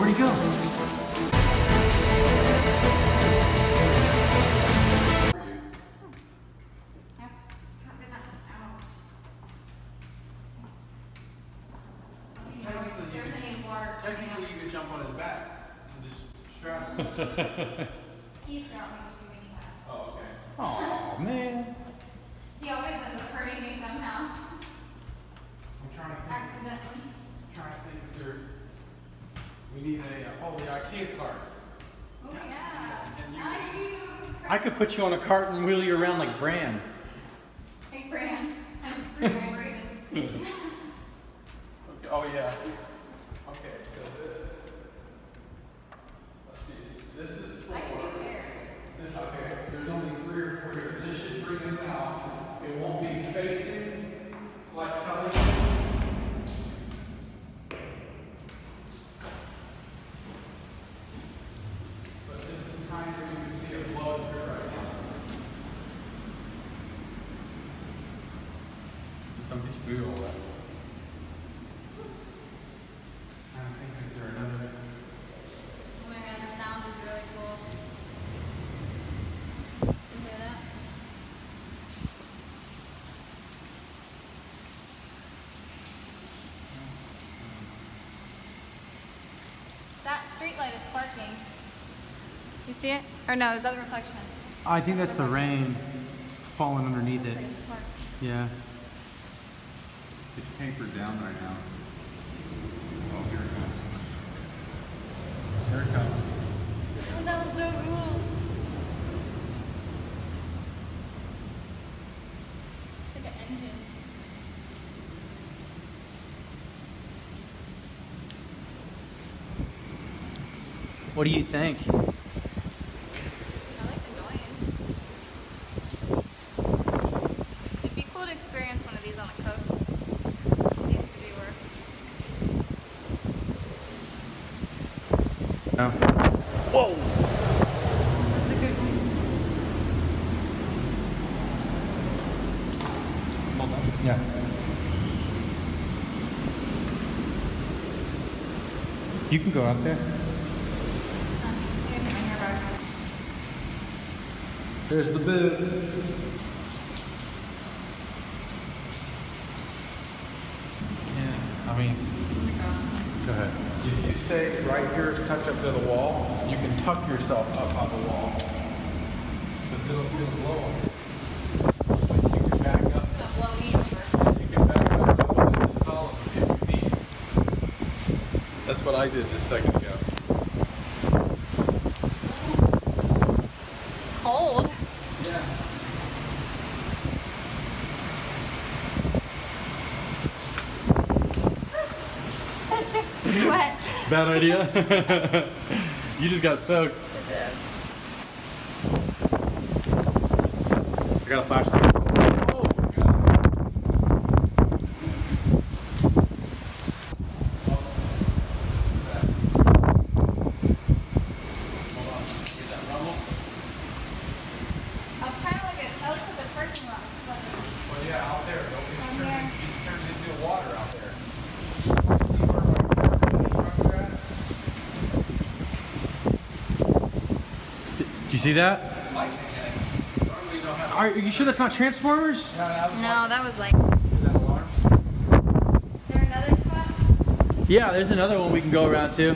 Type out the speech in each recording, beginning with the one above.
where'd he go? Technically, you could jump on his back and just strap him. He's dropped me too many times. Oh, okay. Oh man. He always ends up hurting me somehow. I'm trying to think. Accidentally. If there. We need the IKEA cart. Oh yeah. And you- I could put you on a cart and wheel you around like Bran. Hey, Fran. I'm pretty Okay. Oh yeah. Okay, so let's see. This is for. I can do stairs. Okay, there's only 3 or 4 here. This should bring us out. It won't be facing like Kalee. But this is kind of, you can see a blood here right now. Just don't get your boot all wet. I think, is there another? Oh my god, the sound is really cool. You hear that? That street light is sparking. You see it? Or no, is that the reflection? I think that's the rain falling underneath it. Yeah. It's tapered down right now. Oh, here it comes. Here it comes. Oh, that was so cool. It's like an engine. What do you think? I like the noise. It'd be cool to experience one of these on the coast. It seems to be worth. No. Whoa! That's a good one. Hold on. Yeah. You can go out there. There's the boot. Yeah, I mean, Go ahead. if you stay right here, tucked up to the wall, you can tuck yourself up on the wall. Because it'll blow. Like you can back up. It'll blow me over. You can back up a couple of this column if you need. That's what I did just a second ago. Cold. Yeah. What? Bad idea. You just got soaked. I got a flashlight. Oh my God. Hold on. Get that rumble? I was trying to look at the parking lot. Well, yeah, out there. Down here. It turns into water out there. See where my trucks are at? Did you see that? Lightning in it. Normally you don't have. Are you sure that's not Transformers? No, that was like. Is that alarm? Is there another spot? Yeah, there's another one we can go around to.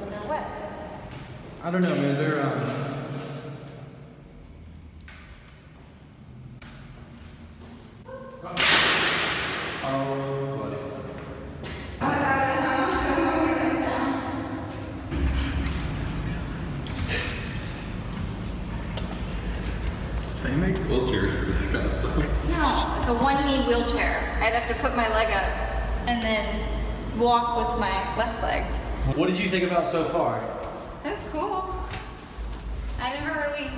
They're wet. I don't know, man. They're Oh, buddy. They make wheelchairs for this kind of stuff. No, it's a one-knee wheelchair. I'd have to put my leg up and then walk with my left leg. What did you think about so far? That's cool. I never really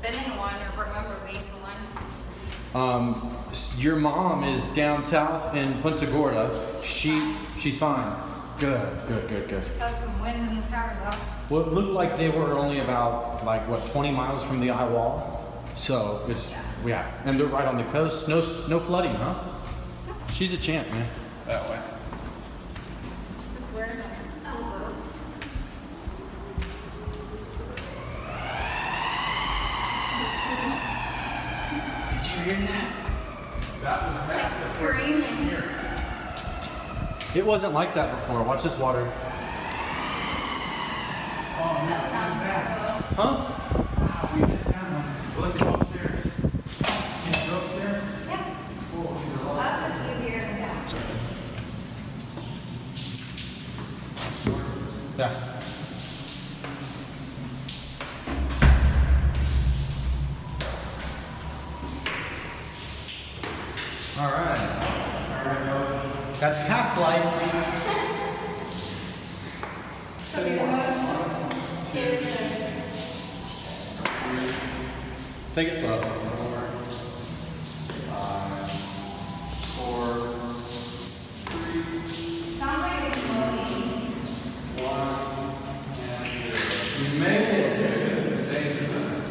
been in one or remember being in one. Your mom is down south in Punta Gorda. She's fine. Good. Just had some wind and the power's off. Well, it looked like they were only about, 20 miles from the eye wall. So it's, yeah. And they're right on the coast. No flooding, huh? She's a champ, man. That way. She just wears on her elbows. Did you hear that? That was Like massive. screaming. Here. It wasn't like that before. Watch this water. Oh, no. That sounds cool. Huh? Wow, we missed that one. Well, let's go upstairs. Can you go upstairs? Yeah. Oh, these are all. Up is easier than down. Yeah. All right. That's half flight. So be the most stupid. Take it slow. 4, 3, Sounds like it's floating. 1, and 0. You made it. This is the danger zone.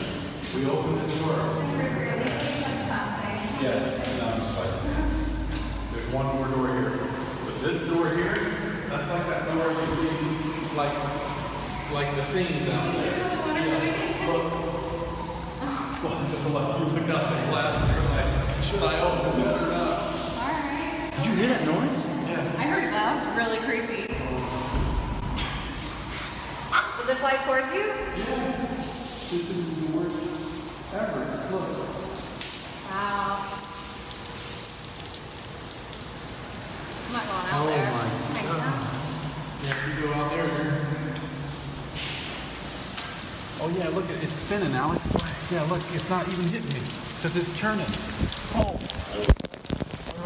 We open this door. We're really doing something. Yes, no, it's like, there's one more door here. But this door here, that's like that door you see, like the things out there. Yeah, look. You look out the glass and you're like, should I open it or not? Alright. Did you hear that noise? Yeah. I heard that. It was really creepy. Does it fly towards you? Yeah. This is the worst ever. Look. Wow. I'm not going out Oh there. my God. Yeah, if you go out there, you're... Oh yeah, look, it's spinning, Alex. Yeah, look, it's not even hitting me because it's turning. Oh.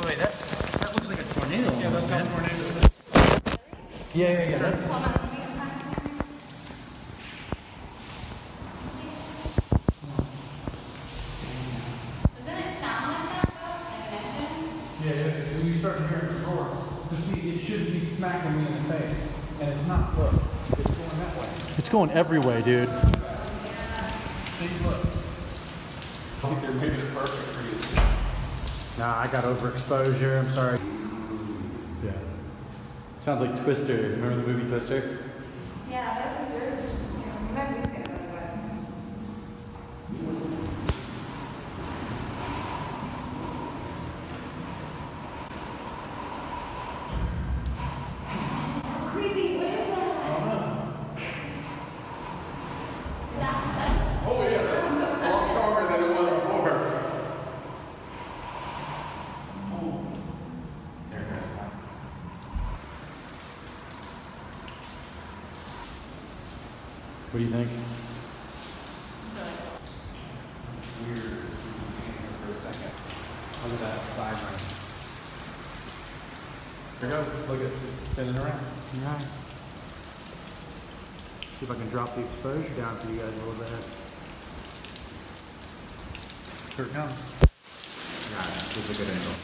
Wait, that looks like a tornado. Yeah, that's how tornado is. Yeah. That's. Hold on. Let me get past here. Doesn't it sound like that though? Like an engine? Yeah, so you start to hear it roar. So see, it should be smacking me in the face, and it's not. Look, it's going that way. It's going every way, dude. See, look. I think they're making it perfect for you. Nah, I got overexposure. I'm sorry. Yeah. Sounds like Twister. Remember the movie Twister? Yeah, that's for sure. Yeah, we might be scared, but. Creepy. What is that? That's Oh yeah, that's a lot stronger than it was before. Oh. There it goes. What do you think? Weird. For a second. Look at that side ring. There you go. Look at it spinning around. All right. See if I can drop the exposure down for you guys a little bit. Here it comes. Yeah, this is a good angle.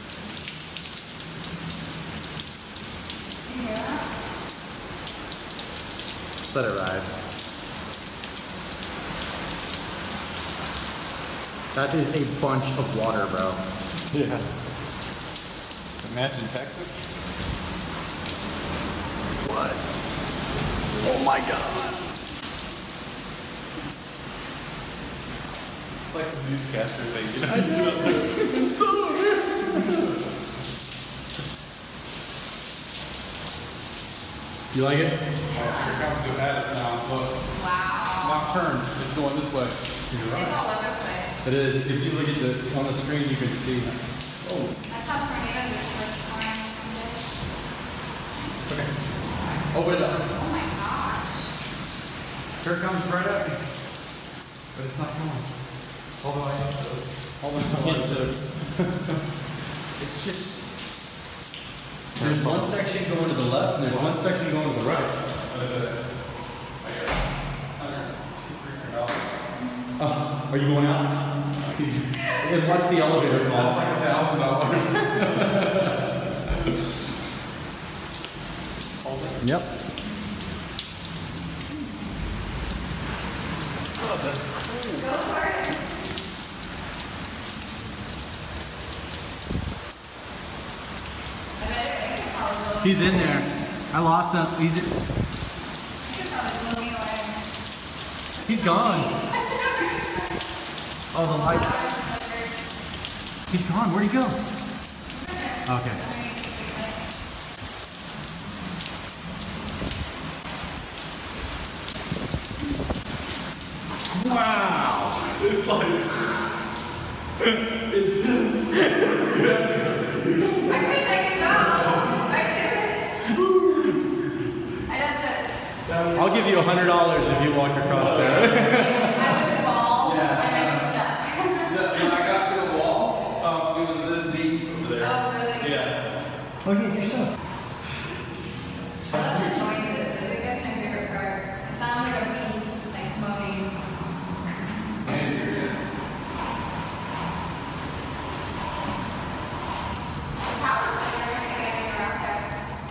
Just let it ride. That is a bunch of water, bro. Yeah. Imagine Texas. What? Oh my god. It's like the newscaster thing. I know. You like it? Here comes the Addis now. Look. wow. Now turn. It's going this way. You're It's all over the place. It is. If you look at on the screen, you can see. Oh. I thought tornadoes were like flying someday. Okay. Open it up. Oh my gosh. Here it comes right at me. But it's not coming. Hold on. Hold on. It's just. There's one section going to the left, and there's one section going to the right. That's it. Are you going out? And watch the elevator That's fall. like $1,000. Hold it. Yep. Oh, that's cool. Go for it. He's in there. I lost him. He's gone. Oh, the lights. He's gone. Where'd he go? Okay. Wow. It's like intense. I wish I could go. I did it. I don't do it. I'll give you $100 if you walk across there. I would fall and I'd be stuck. When I got to the wall, it was this deep over there. Oh, really? Yeah. Oh, yeah, you're so. I love the noises. I think that's my favorite part. It sounds like a beast, like moaning.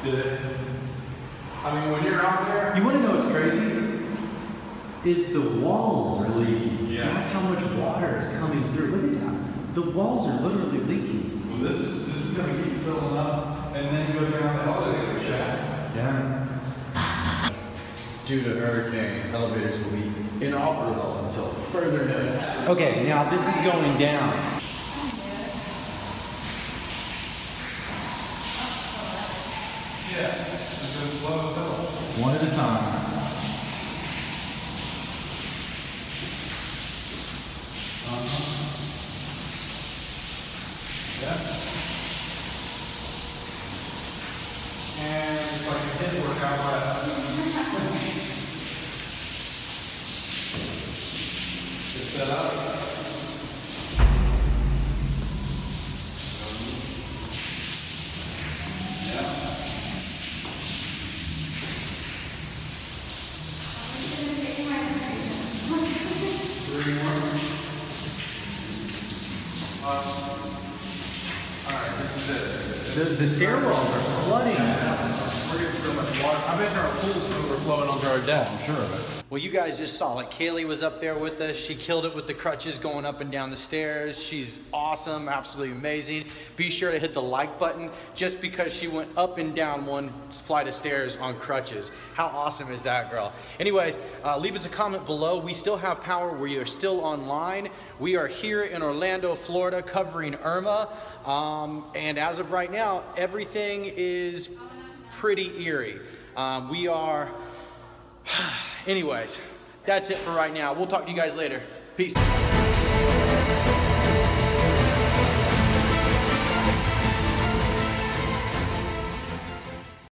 Did it? I mean, when you're out there, You want to know what's crazy? Is the walls are leaking. Yeah. That's how much water is coming through. Look at that. The walls are literally leaking. well, this is going to keep filling up, and then go down the elevator shaft. Yeah. Due to hurricane, elevators will be inoperable until further notice. Okay, now this is going down. Yeah, it's just slow as hell. One at a time. Yeah. And it's like a hip workout left. Just set up. Alright, this is it. The stairwells are flooding. We're getting so much water. I bet our pool's overflowing onto our deck. I'm sure of it. Well, you guys just saw, like, Kalee was up there with us. She killed it with the crutches going up and down the stairs. She's awesome, absolutely amazing. Be sure to hit the like button just because she went up and down one flight of stairs on crutches. How awesome is that, girl? Anyways, leave us a comment below. We still have power. We are still online. We are here in Orlando, Florida, covering Irma. And as of right now, everything is pretty eerie. We are... Anyways, that's it for right now. We'll talk to you guys later. Peace.